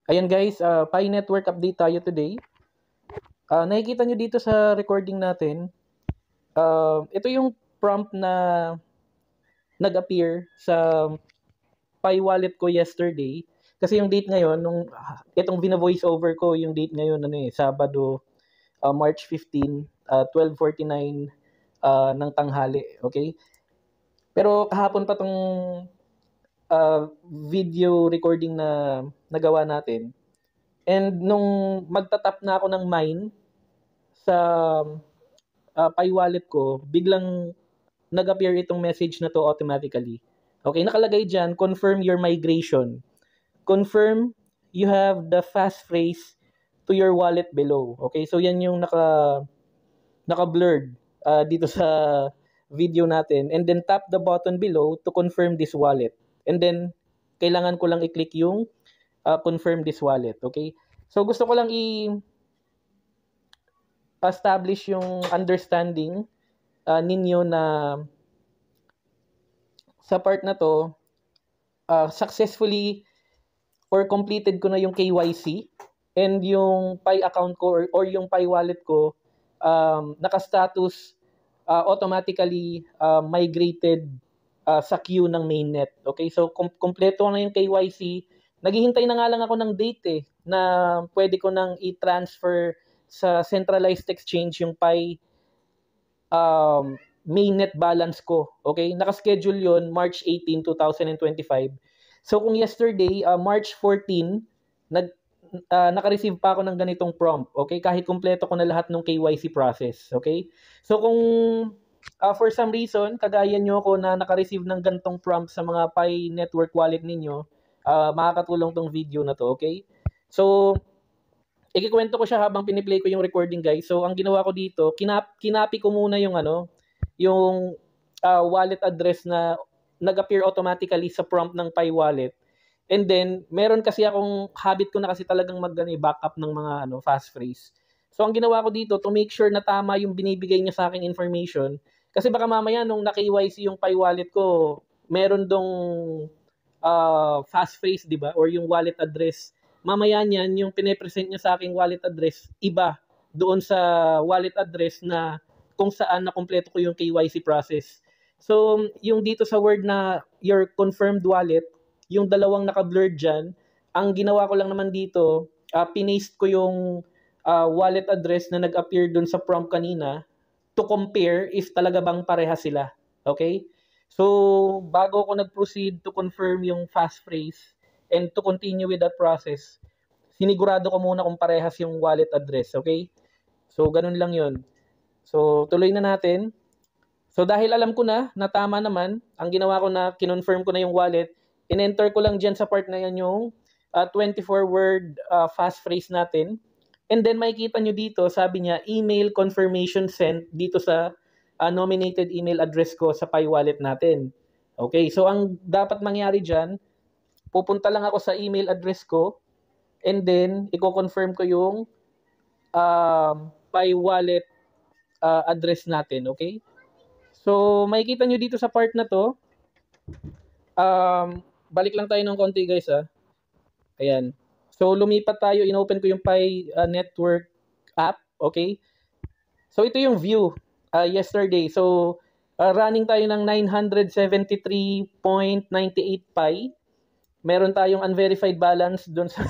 Ayan guys, Pi Network update tayo today. Nakikita nyo dito sa recording natin, ito yung prompt na nag-appear sa Pi wallet ko yesterday. Kasi yung date ngayon, itong vina-voice over ko, yung date ngayon, Sabado, March 15, 12:49 ng tanghali. Okay? Pero kahapon pa tong video recording na nagawa natin. And nung magtatap na ako ng mine sa Pi wallet ko, biglang nag-appear itong message na to automatically. Okay, nakalagay dyan, confirm your migration. Confirm you have the fast phrase to your wallet below. Okay, so yan yung naka-blurred dito sa video natin. And then tap the button below to confirm this wallet. And then, kailangan ko lang i-click yung confirm this wallet. Okay, so gusto ko lang establish yung understanding ninyo na sa part na to, successfully or completed ko na yung KYC and yung Pi account ko or yung Pi wallet ko naka-status automatically migrated sa queue ng mainnet. Okay, so kompleto na yung KYC. Naghihintay na nga lang ako ng date na pwede ko nang i-transfer sa centralized exchange yung Pi mainnet balance ko. Okay? Naka-schedule yon March 18, 2025. So kung yesterday, March 14, naka-receive pa ako ng ganitong prompt. Okay? Kahit kumpleto ko na lahat ng KYC process. Okay? So kung for some reason, kagaya nyo ako na naka-receive ng ganitong prompt sa mga Pi network wallet ninyo, makakatulong tong video na to. Okay? So, ikikwento ko siya habang piniplay ko yung recording, guys. So, ang ginawa ko dito, kinapi ko muna yung yung wallet address na nag-appear automatically sa prompt ng Pi wallet. And then, meron kasi akong habit ko na kasi talagang backup ng mga fast phrase. So, ang ginawa ko dito to make sure na tama yung binibigay niya sa aking information. Kasi baka mamaya nung na-KYC yung Pi wallet ko, meron dong fast phrase, di ba? Or yung wallet address. Mamaya niyan, yung pine-present niya sa aking wallet address, iba doon sa wallet address na kung saan nakumpleto ko yung KYC process. So, yung dito sa word na your confirmed wallet, yung dalawang naka-blurred dyan, ang ginawa ko lang naman dito, pinaste ko yung wallet address na nag-appear dun sa prompt kanina to compare if talaga bang pareha sila. Okay? So, bago ako nag-proceed to confirm yung fast phrase and to continue with that process, sinigurado ko muna kung parehas yung wallet address. Okay? So, ganun lang yun. So, tuloy na natin. So, dahil alam ko na tama naman, ang ginawa ko na, kinonfirm ko na yung wallet, in-enter ko lang dyan sa part na yan yung 24-word fast phrase natin. And then, makikita nyo dito, sabi niya, email confirmation sent dito sa nominated email address ko sa Pi wallet natin. Okay, so ang dapat mangyari dyan, pupunta lang ako sa email address ko, and then, i-confirm ko yung Pi wallet address natin, okay? So, makikita nyo dito sa part na to, balik lang tayo ng konti guys Ayan. So, lumipat tayo, inopen ko yung Pi network app, okay? So, ito yung view yesterday. So, running tayo ng 973.98 Pi. Meron tayong unverified balance doon sa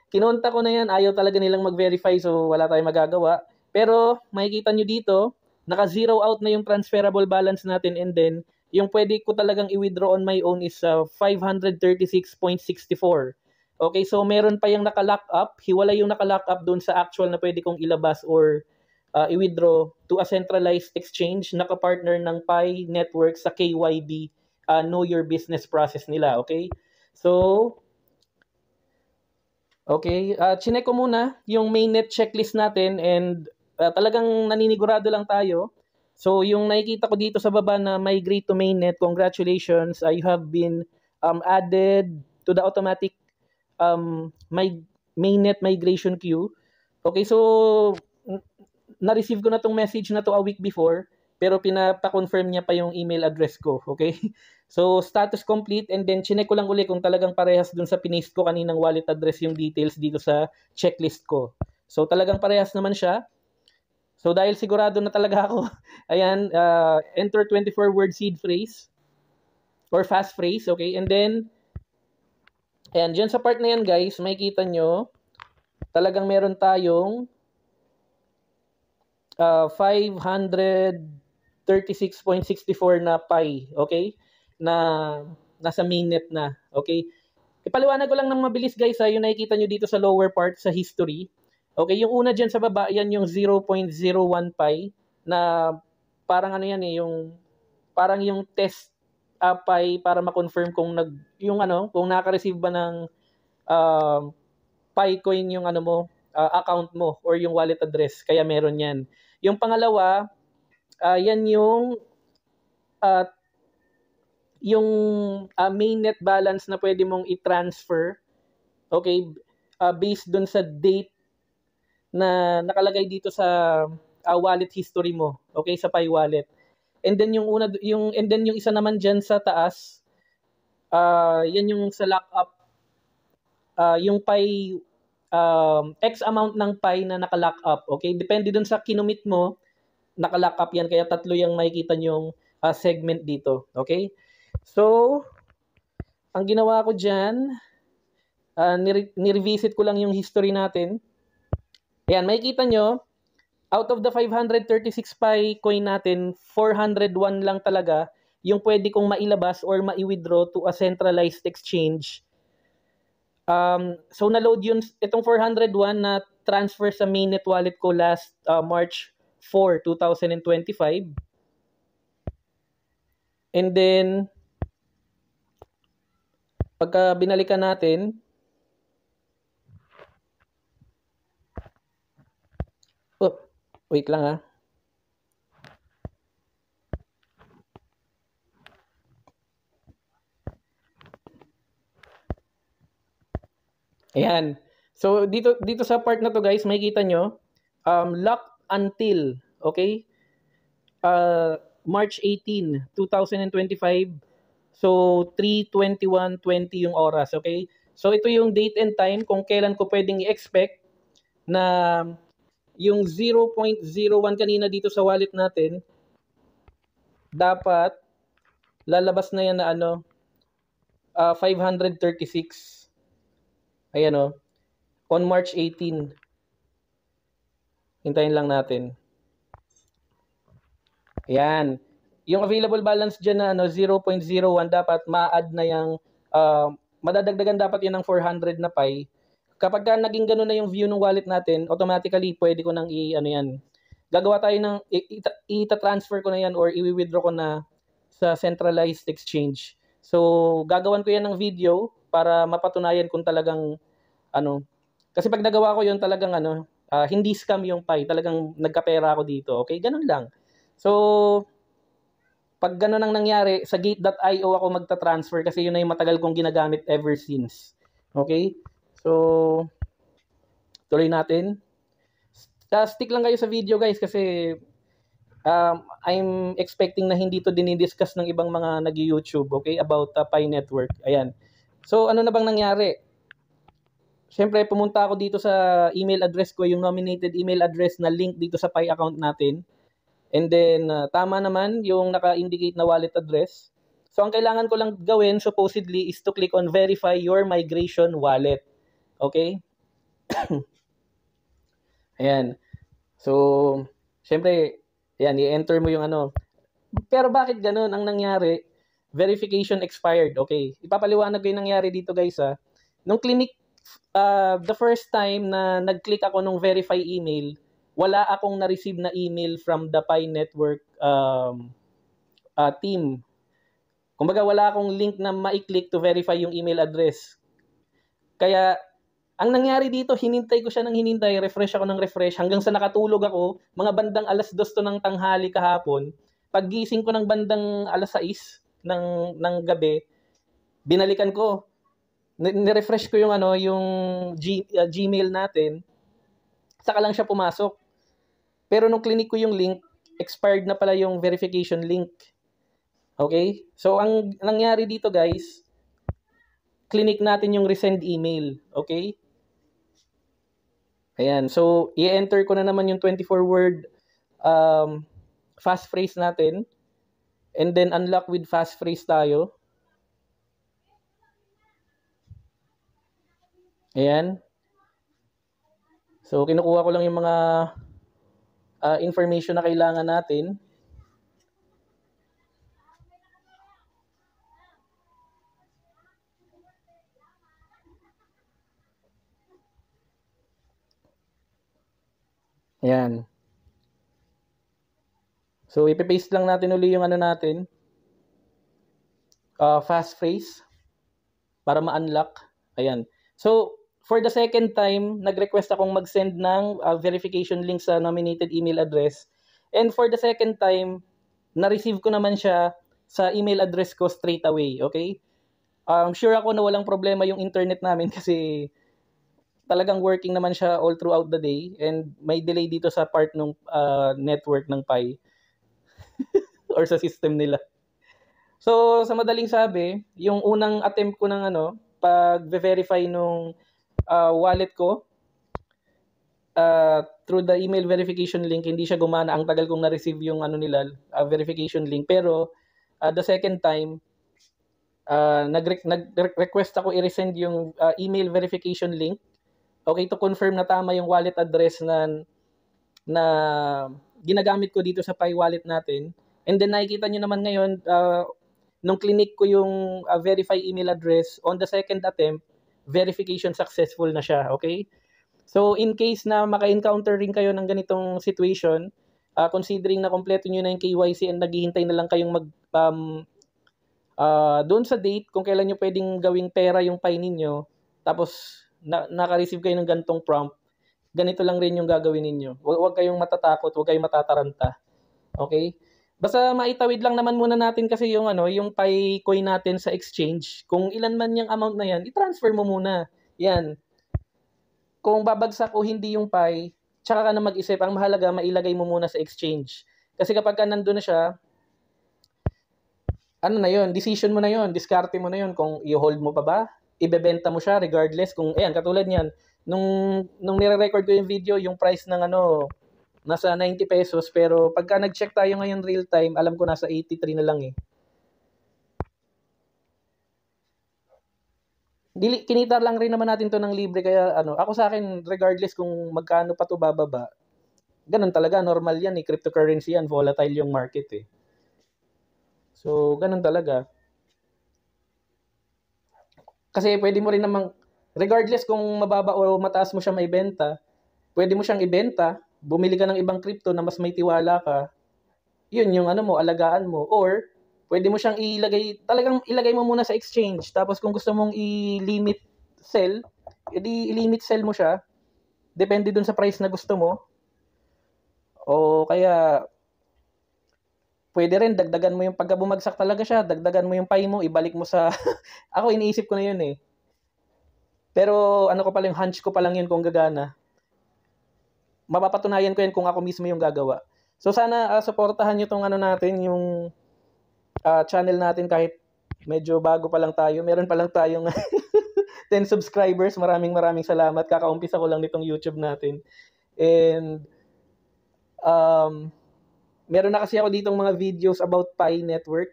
kinonta ko na yan, ayaw talaga nilang mag-verify, so wala tayong magagawa. Pero makikita nyo dito, naka-zero out na yung transferable balance natin, and then yung pwede ko talagang i-withdraw on my own is 536.64. Okay, so meron pa yung naka-lock up, hiwala yung naka-lock up doon sa actual na pwede kong ilabas or i-withdraw to a centralized exchange na ka-partner ng Pi network sa KYB know your business process nila, okay? So, okay, chinek ko muna yung mainnet checklist natin, and talagang naninigurado lang tayo. So, yung nakikita ko dito sa baba na migrate to mainnet, congratulations, you have been added to the automatic mainnet migration queue. Okay, so na-receive ko na tong message na to a week before, pero pinapa-confirm niya pa yung email address ko, okay? So, status complete, and then chinek ko lang uli kung talagang parehas dun sa pinost ko kaninang wallet address yung details dito sa checklist ko. So, talagang parehas naman siya. So, dahil sigurado na talaga ako, ayan, enter 24-word seed phrase or fast phrase, okay? And then, ayan, dyan sa part na yan, guys, makikita nyo, talagang meron tayong 536.64 na pi, okay? Na nasa mainnet na, okay? Ipaliwanag ko lang ng mabilis, guys, ha, yung nakikita nyo dito sa lower part sa history. Okay, yung una dyan sa baba, yan yung 0.01 pi na parang ano yan eh, parang yung test pi para ma-confirm kung kung naka-receive ba ng pi coin yung account mo or yung wallet address, kaya meron yan. Yung pangalawa, yan uh, yung mainnet balance na pwede mong i-transfer, okay, based dun sa date na nakalagay dito sa wallet history mo, okay, sa Pi wallet. And then yung isa naman diyan sa taas, yan yung sa lockup, yung Pi X amount ng Pi na naka-lock up, okay? Depende dun sa kinumit mo, naka-lock up yan, kaya tatlo yung makikita nyong segment dito, okay? So, ang ginawa ko diyan, ni-revisit ko lang yung history natin. Ayan, makikita nyo, out of the 536 Pi coin natin, 401 lang talaga yung pwede kong mailabas or mai-withdraw to a centralized exchange. So, na-load itong 401 na transfer sa mainnet wallet ko last March 4, 2025. And then, pagka binalikan natin, wait lang ha. Ayan. So dito sa part na to, guys, makikita nyo, lock until, okay? March 18, 2025. So 3:21:20 yung oras, okay? So ito yung date and time kung kailan ko pwedeng i-expect na yung 0.01 kanina dito sa wallet natin, dapat lalabas na yan na 536. Ayan on March 18. Hintayin lang natin. Ayan. Yung available balance dyan na 0.01, dapat ma-add na yung, madadagdagan dapat yun ng 400 na Pi. Kapag naging gano'n na yung view ng wallet natin, automatically pwede ko nang yan. Gagawa tayo ng, ita-transfer ko na yan or i-withdraw ko na sa centralized exchange. So, gagawan ko yan ng video para mapatunayan kung talagang, kasi pag nagawa ko yun talagang, hindi scam yung Pi. Talagang nagkapera ako dito. Okay, ganun lang. So, pag ganun ang nangyari, sa gate.io ako magta-transfer kasi yun na yung matagal kong ginagamit ever since. Okay? So, tuloy natin. Stick lang kayo sa video, guys, kasi I'm expecting na hindi to dinidiscuss ng ibang mga nag-YouTube, okay, about Pi Network. Ayan. So, ano na bang nangyari? Siyempre, pumunta ako dito sa email address ko, yung nominated email address na link dito sa Pi account natin. And then, tama naman yung naka-indicate na wallet address. So, ang kailangan ko lang gawin, supposedly, is to click on verify your migration wallet. Okay? Ayan. So, syempre, ayan, i-enter mo yung Pero bakit ganun ang nangyari? Verification expired. Okay. Ipapaliwanag ko yung nangyari dito, guys, ha. Nung clinic, the first time na nag-click ako nung verify email, wala akong na-receive na email from the Pi Network team. Kumbaga, wala akong link na ma-click to verify yung email address. Kaya, ang nangyari dito, hinintay ko siya ng hinintay, refresh ako ng refresh, hanggang sa nakatulog ako, mga bandang 2:00 to ng tanghali kahapon. Paggising ko ng bandang 6:00 ng gabi, binalikan ko. Ni-refresh ko yung yung Gmail natin, saka lang siya pumasok. Pero nung clinic ko yung link, expired na pala yung verification link. Okay? So, ang nangyari dito guys, clinic natin yung resend email. Okay? Ayan. So, i-enter ko na naman yung 24-word fast phrase natin. And then, unlock with fast phrase tayo. Ayan. So, kinukuha ko lang yung mga information na kailangan natin. Ayan. So, ipipaste lang natin uli yung ano natin. Fast phrase. Para ma-unlock. Ayan. So, for the second time, nag-request akong mag-send ng verification link sa nominated email address. And for the second time, na-receive ko naman siya sa email address ko straight away. Okay? Sure ako na walang problema yung internet namin kasi talagang working naman siya all throughout the day and may delay dito sa part ng network ng Pi or sa system nila. So, sa madaling sabi, yung unang attempt ko ng pag-verify nung wallet ko through the email verification link, hindi siya gumana. Ang tagal kong na-receive yung verification link. Pero the second time, nag-request ako i-resend yung email verification link. Okay, to confirm na tama yung wallet address na ginagamit ko dito sa Pi wallet natin. And then nakikita nyo naman ngayon, nung clinic ko yung verify email address, on the second attempt, verification successful na siya. Okay? So, in case na maka-encounter rin kayo ng ganitong situation, considering na kompleto nyo na yung KYC and naghihintay na lang kayong doon sa date, kung kailan nyo pwedeng gawing pera yung Pi ninyo, tapos naka-receive kayo ng ganitong prompt, ganito lang rin yung gagawin ninyo. Huwag kayong matatakot, huwag kayong matataranta. Okay? Basta maitawid lang naman muna natin kasi yung yung Pi coin natin sa exchange. Kung ilan man yung amount na yan, i-transfer mo muna. Yan. Kung babagsak o hindi yung Pi, tsaka ka na mag-isip. Ang mahalaga, mailagay mo muna sa exchange. Kasi kapag nandun na siya, ano na yun, decision mo na yun, diskarte mo na yun kung i-hold mo pa ba, ibebenta mo siya regardless kung, katulad niyan, nung nire-record ko yung video, yung price ng nasa 90 pesos, pero pagka nag-check tayo ngayon real time, alam ko nasa 83 na lang eh. Kinita lang rin naman natin to ng libre, kaya ako sa akin, regardless kung magkano pa to bababa, ganun talaga, normal yan eh, cryptocurrency yan, volatile yung market eh. So, ganun talaga. Kasi pwede mo rin namang, regardless kung mababa o mataas mo siya maibenta, pwede mo siyang ibenta, bumili ka ng ibang crypto na mas may tiwala ka, yun yung alagaan mo. Or, pwede mo siyang talagang ilagay mo muna sa exchange. Tapos kung gusto mong i-limit sell, edi i-limit sell mo siya. Depende dun sa price na gusto mo. O kaya, pwede rin, dagdagan mo yung pagka bumagsak talaga siya, dagdagan mo yung Pi mo, ibalik mo sa, ako iniisip ko na yun eh. Pero ko pa lang, hunch ko pa lang yun kung gagana. Mapapatunayan ko yan kung ako mismo yung gagawa. So sana suportahan nyo tong natin, yung channel natin kahit medyo bago pa lang tayo. Meron pa lang tayong 10 subscribers. Maraming salamat. Kakaumpisa ko lang nitong YouTube natin. And meron na kasi ako ditong mga videos about Pi network.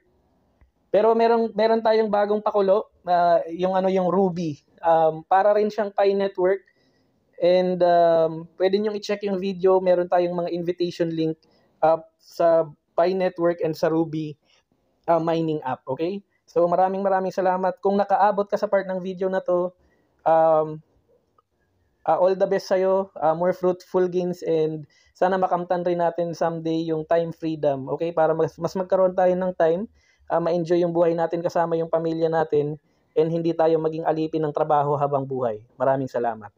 Pero meron tayong bagong pakulo, yung Ruby. Para rin siyang Pi network. And pwede nyo i-check yung video. Meron tayong mga invitation link sa Pi network and sa Ruby mining app. Okay? So maraming salamat. Kung nakaabot ka sa part ng video na to, all the best sa'yo, more fruitful gains, and sana makamtan rin natin someday yung time freedom, okay? Para mas magkaroon tayo ng time, ma-enjoy yung buhay natin kasama yung pamilya natin, and hindi tayo maging alipin ng trabaho habang buhay. Maraming salamat.